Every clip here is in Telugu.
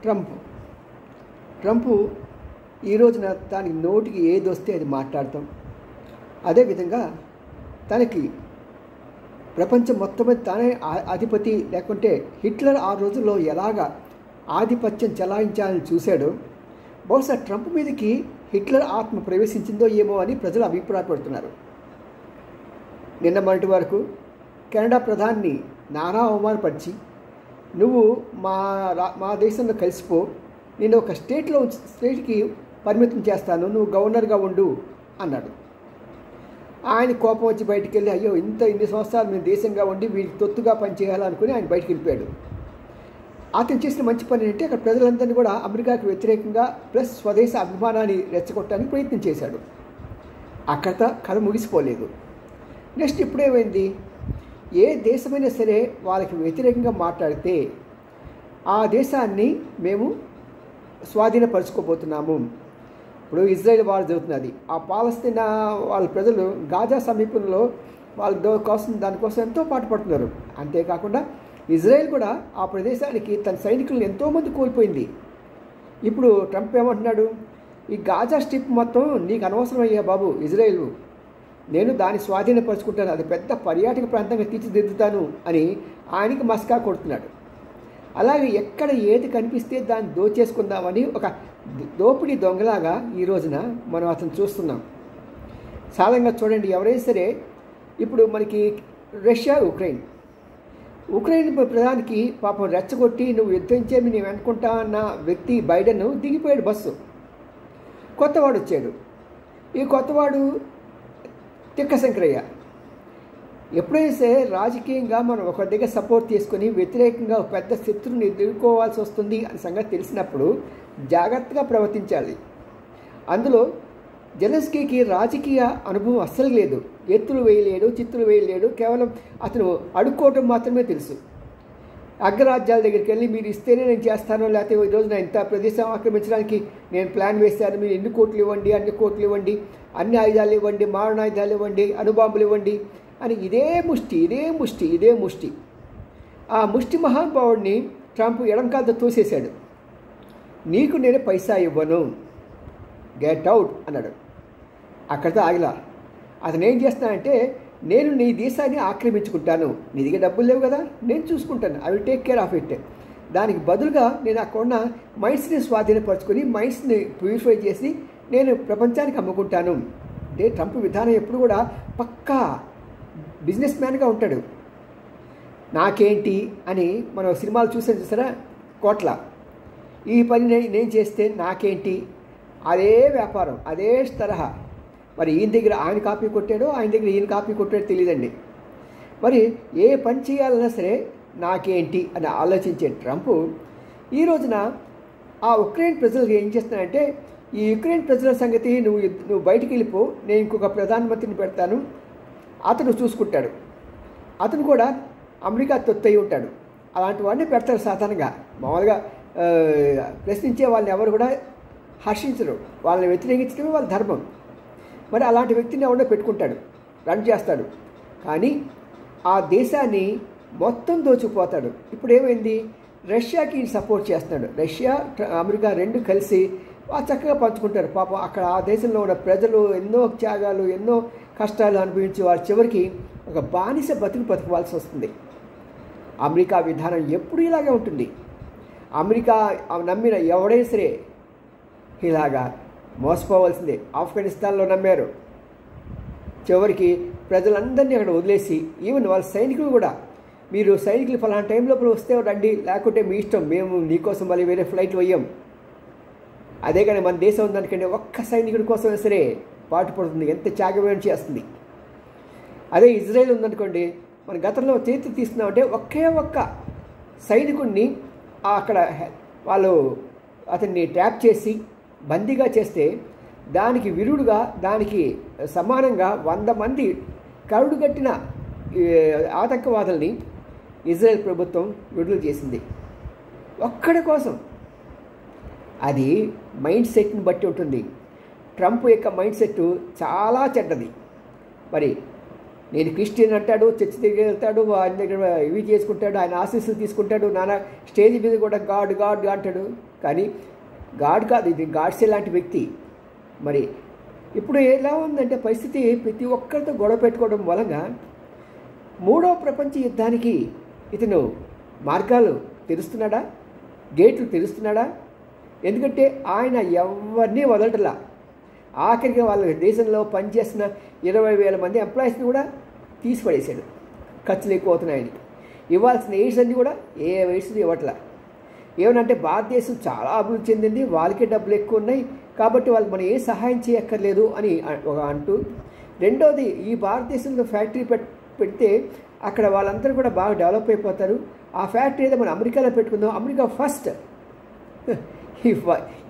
ట్రంప్ ఈ రోజున దానికి నోటికి ఏది వస్తే అది మాట్లాడతాం. అదేవిధంగా తనకి ప్రపంచం మొత్తం మీద తానే అధిపతి, లేకుంటే హిట్లర్ ఆ రోజుల్లో ఎలాగా ఆధిపత్యం చెలాయించాలని చూశాడో, బహుశా ట్రంప్ మీదకి హిట్లర్ ఆత్మ ప్రవేశించిందో ఏమో అని ప్రజలు అభిప్రాయపడుతున్నారు. నిన్న మొన్నటి వరకు కెనడా ప్రధాని నానా అవమానపరిచి, నువ్వు మా దేశంలో కలిసిపో, నేను ఒక స్టేట్కి పరిమితం చేస్తాను, నువ్వు గవర్నర్గా ఉండు అన్నాడు. ఆయన కోపం వచ్చి బయటికి వెళ్ళి, అయ్యో ఇన్ని సంవత్సరాలు మేము దేశంగా ఉండి వీడికి తొత్తుగా పనిచేయాలనుకుని ఆయన బయటికి వెళ్ళిపోయాడు. అతను చేసిన మంచి పని ఏంటంటే అక్కడ ప్రజలందరినీ కూడా అమెరికాకు వ్యతిరేకంగా ప్లస్ స్వదేశ అభిమానాన్ని రెచ్చగొట్టడానికి ప్రయత్నం చేశాడు. అక్కడ కథ ముగిసిపోలేదు. నెక్స్ట్ ఇప్పుడేమైంది, ఏ దేశమైనా సరే వాళ్ళకి వ్యతిరేకంగా మాట్లాడితే ఆ దేశాన్ని మేము స్వాధీనపరచుకోబోతున్నాము. ఇప్పుడు ఇజ్రాయెల్ వారు జరుగుతున్నది, ఆ పాలస్తీనా వాళ్ళ ప్రజలు గాజా సమీపంలో దానికోసం ఎంతో పాటుపడుతున్నారు. అంతేకాకుండా ఇజ్రాయెల్ కూడా ఆ ప్రదేశానికి తన సైనికులను ఎంతోమంది కోల్పోయింది. ఇప్పుడు ట్రంప్ ఏమంటున్నాడు, ఈ గాజా స్ట్రిప్ మొత్తం నీకు అనవసరం అయ్యా బాబు ఇజ్రాయెల్, నేను దాన్ని స్వాధీనపరుచుకుంటాను, అది పెద్ద పర్యాటక ప్రాంతంగా తీర్చిదిద్దుతాను అని ఆయనకి మస్కా కొడుతున్నాడు. అలాగే ఎక్కడ ఏది కనిపిస్తే దాన్ని దోచేసుకుందామని ఒక దోపిడీ దొంగలాగా ఈ రోజున మనం అతను చూస్తున్నాం. సాధారణంగా చూడండి, ఎవరైనా సరే ఇప్పుడు మనకి రష్యా ఉక్రెయిన్ ప్రధానికి పాపం రెచ్చగొట్టి నువ్వు యుద్ధం చేయని నేను అనుకుంటా అన్న వ్యక్తి బైడెన్ దిగిపోయాడు బస్సు. కొత్తవాడు వచ్చాడు. ఈ కొత్తవాడు తిక్కశంకరయ్య. ఎప్పుడైనా సరే రాజకీయంగా మనం ఒక దగ్గర సపోర్ట్ తీసుకొని వ్యతిరేకంగా ఒక పెద్ద శత్రువుని ఎదుర్కోవాల్సి వస్తుంది అనే సంగతి తెలిసినప్పుడు జాగ్రత్తగా ప్రవర్తించాలి. అందులో జెలెన్స్కీకి రాజకీయ అనుభవం అస్సలు లేదు. ఎత్తులు వేయలేడు, చిత్తులు వేయలేడు, కేవలం అతను అడుక్కోవటం మాత్రమే తెలుసు. అగ్రరాజ్యాల దగ్గరికి వెళ్ళి మీరు ఇస్తేనే నేను చేస్తాను, లేకపోతే ఈరోజు నా ఇంత ప్రదేశం ఆక్రమించడానికి నేను ప్లాన్ వేశాను, మీరు ఎన్ని కోట్లు ఇవ్వండి, అన్ని కోట్లు ఇవ్వండి, అన్ని ఆయుధాలు ఇవ్వండి, మారణాయుధాలు ఇవ్వండి, అణుబాంబులు ఇవ్వండి అని ఇదే ముష్టి. ఆ ముష్టి మహానుభావుడిని ట్రంప్ ఎడంకాలతో తోసేశాడు. నీకు నేను పైసా ఇవ్వను, గెట్ అవుట్ అన్నాడు. అక్కడితో ఆగిలా. అతను ఏం చేస్తున్నానంటే, నేను నీ దేశాన్ని ఆక్రమించుకుంటాను, నీ దగ్గర డబ్బులు లేవు కదా, నేను చూసుకుంటాను, I will take care of it. దానికి బదులుగా నేను అక్కడ ఉన్న మైండ్స్ని స్వాధీనపరచుకొని మైండ్స్ని ప్యూరిఫై చేసి నేను ప్రపంచానికి అమ్ముకుంటాను. అంటే ట్రంప్ విధానం ఎప్పుడు కూడా పక్కా బిజినెస్ మ్యాన్గా ఉంటాడు. నాకేంటి అని మనం సినిమాలు చూసారా, కోట్ల ఈ పని నేను చేస్తే నాకేంటి, అదే వ్యాపారం, అదే తరహా. మరి ఈయన దగ్గర ఆయన కాపీ కొట్టాడో, ఆయన దగ్గర ఈయన కాపీ కొట్టాడో తెలియదండి. మరి ఏ పని చేయాలన్నా సరే నాకేంటి అని ఆలోచించే ట్రంప్ ఈ రోజున ఆ ఉక్రెయిన్ ప్రజలకు ఏం చేస్తున్నాడంటే, ఈ యుక్రెయిన్ ప్రజల సంగతి నువ్వు బయటికి వెళ్ళిపో, నేను ఇంకొక ప్రధానమంత్రిని పెడతాను, అతను చూసుకుంటాడు. అతను కూడా అమెరికా తొత్తయి ఉంటాడు. అలాంటి వాడిని పెడతారు సాధారణంగా. మామూలుగా ప్రశ్నించే వాళ్ళని ఎవరు కూడా హర్షించరు, వాళ్ళని వ్యతిరేకించడమే వాళ్ళ ధర్మం. మరి అలాంటి వ్యక్తిని ఎవడో పెట్టుకుంటాడు, రన్ చేస్తాడు. కానీ ఆ దేశాన్ని మొత్తం దోచుకుపోతాడు. ఇప్పుడు ఏమైంది, రష్యాకి సపోర్ట్ చేస్తున్నాడు. రష్యా అమెరికా రెండు కలిసి చక్కగా పంచుకుంటారు. పాపం అక్కడ ఆ దేశంలో ఉన్న ప్రజలు ఎన్నో త్యాగాలు, ఎన్నో కష్టాలు అనుభవించి వారి చివరికి ఒక బానిస బతుకువాల్సి వస్తుంది. అమెరికా విధానం ఎప్పుడు ఇలాగే ఉంటుంది. అమెరికా నమ్మిన ఎవడైనా సరే ఇలాగా మోసపోవాల్సిందే. ఆఫ్ఘనిస్తాన్లో నమ్మారు, చివరికి ప్రజలందరినీ అక్కడ వదిలేసి ఈవెన్ వాళ్ళ సైనికులు కూడా, మీరు సైనికులు ఫలానా టైం లోపల వస్తే రండి, లేకుంటే మీ ఇష్టం, మేము నీకోసం మళ్ళీ వేరే ఫ్లైట్లు వేయం. అదే కానీ మన దేశం ఉందనుకంటే ఒక్క సైనికుడి కోసం సరే పాటుపడుతుంది, ఎంత త్యాగమేం చేస్తుంది. అదే ఇజ్రాయెల్ ఉందనుకోండి, మన గతంలో చేతి తీస్తున్నామంటే ఒక్క సైనికుడిని అక్కడ వాళ్ళు అతన్ని ట్రాప్ చేసి బందీగా చేస్తే దానికి విరుడుగా, దానికి సమానంగా 100 మంది కరుడుగట్టిన ఆతంకవాదుల్ని ఇజ్రాయెల్ ప్రభుత్వం విడుదల చేసింది ఒక్కడి కోసం. అది మైండ్ సెట్ని బట్టి ఉంటుంది. ట్రంప్ యొక్క మైండ్ సెట్ చాలా చెడ్డది. మరి నేను క్రిస్టియన్ అంటాడు, చర్చి దగ్గర వెళ్తాడు, ఆయన దగ్గర ఇవి చేసుకుంటాడు, ఆయన ఆశీస్సులు తీసుకుంటాడు, నానా స్టేజ్ మీద కూడా గాడ్ గాడ్ అంటాడు. కానీ గాడ్ కాదు, ఇది గాడ్సే లాంటి వ్యక్తి. మరి ఇప్పుడు ఎలా ఉందంటే పరిస్థితి, ప్రతి ఒక్కరితో గొడవ పెట్టుకోవడం మూలంగా మూడవ ప్రపంచ యుద్ధానికి ఇతను మార్గాలు తెరుస్తున్నాడా, గేట్లు తెరుస్తున్నాడా? ఎందుకంటే ఆయన ఎవరినీ వదలటలా. ఆఖరికి వాళ్ళ దేశంలో పనిచేస్తున్న 20,000 మంది ఎంప్లాయీస్ని కూడా తీసిపడేశాడు. ఖర్చులు ఎక్కువ అవుతున్నాయని. ఇవ్వాల్సిన ఎయిడ్స్ అన్నీ కూడా ఏ ఎయిడ్స్ ఇవ్వట్లా. ఏమనంటే భారతదేశం చాలా అభివృద్ధి చెందింది, వాళ్ళకే డబ్బులు ఎక్కువ ఉన్నాయి కాబట్టి వాళ్ళకి మనం ఏ సహాయం చేయక్కర్లేదు అని అంటూ, రెండోది ఈ భారతదేశంలో ఫ్యాక్టరీ పెడితే అక్కడ వాళ్ళందరూ కూడా బాగా డెవలప్ అయిపోతారు, ఆ ఫ్యాక్టరీ ఏదో మనం అమెరికాలో పెట్టుకుందాం, అమెరికా ఫస్ట్.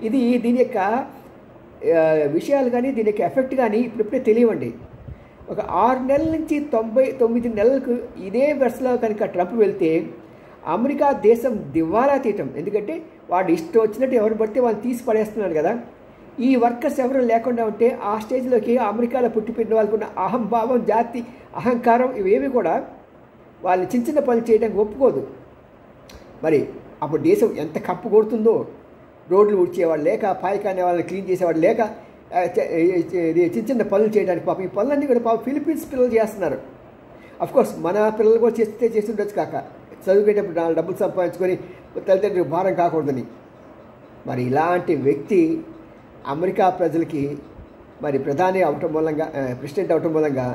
ఇది దీని యొక్క విషయాలు కానీ దీని యొక్క ఎఫెక్ట్ కానీ ఇప్పుడిప్పుడే తెలియవండి. ఒక 6 నెలల నుంచి 99 నెలలకు ఇదే వెర్సలో కనుక ట్రంప్ వెళ్తే అమెరికా దేశం దివాలా తీయటం. ఎందుకంటే వాడు ఇష్టం వచ్చినట్టు ఎవరు పడితే వాళ్ళు తీసి పడేస్తున్నాడు కదా. ఈ వర్కర్స్ ఎవరు లేకుండా ఉంటే ఆ స్టేజ్లోకి అమెరికాలో పుట్టిపోయిన వాళ్ళకున్న అహంభావం, జాతి అహంకారం ఇవేవి కూడా వాళ్ళు చిన్న చిన్న పనులు చేయడానికి ఒప్పుకోదు. మరి అప్పుడు దేశం ఎంత కప్పు కొడుతుందో. రోడ్లు ఊడ్చేవాడు లేక, పాయకానే వాళ్ళని క్లీన్ చేసేవాడు లేక, చిన్న చిన్న పనులు చేయడానికి పాపం ఈ పనులన్నీ కూడా పాపం ఫిలిపీన్స్ పిల్లలు చేస్తున్నారు. అఫ్కోర్స్ మన పిల్లలు కూడా చేస్తుండొచ్చు కాక, చదువుకునేటప్పుడు 4 డబ్బులు సంపాదించుకొని తల్లిదండ్రులకు భారం కాకూడదని. మరి ఇలాంటి వ్యక్తి అమెరికా ప్రజలకి మరి ప్రధాని అవటం మూలంగా, ప్రెసిడెంట్ అవటం మూలంగా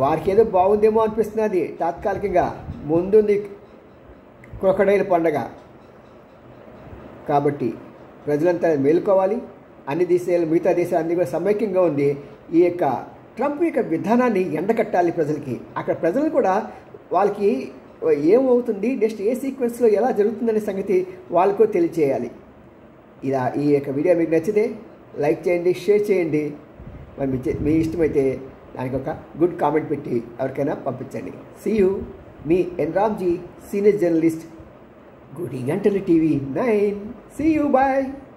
వారికి ఏదో బాగుందేమో అనిపిస్తున్నది తాత్కాలికంగా. ముందుంది క్రొకడైల్ పండగ. కాబట్టి ప్రజలంతా మేలుకోవాలి. అన్ని దేశాలు, మిగతా దేశాలన్నీ కూడా సమైక్యంగా ఉంది. ఈ యొక్క ట్రంప్ యొక్క విధానాన్ని ఎండకట్టాలి ప్రజలకి. అక్కడ ప్రజలు కూడా వాళ్ళకి ఏమవుతుంది, నెక్స్ట్ ఏ సీక్వెన్స్లో ఎలా జరుగుతుందనే సంగతి వాళ్ళకు తెలియచేయాలి. ఇలా ఈ యొక్క వీడియో మీకు నచ్చితే లైక్ చేయండి, షేర్ చేయండి. మరి మీ ఇష్టమైతే దానికి ఒక గుడ్ కామెంట్ పెట్టి ఎవరికైనా పంపించండి. సీ యూ, మీ ఎన్ రామ్జీ, సీనియర్ జర్నలిస్ట్, గుడి గంటలు టీవీ 9. See you, bye.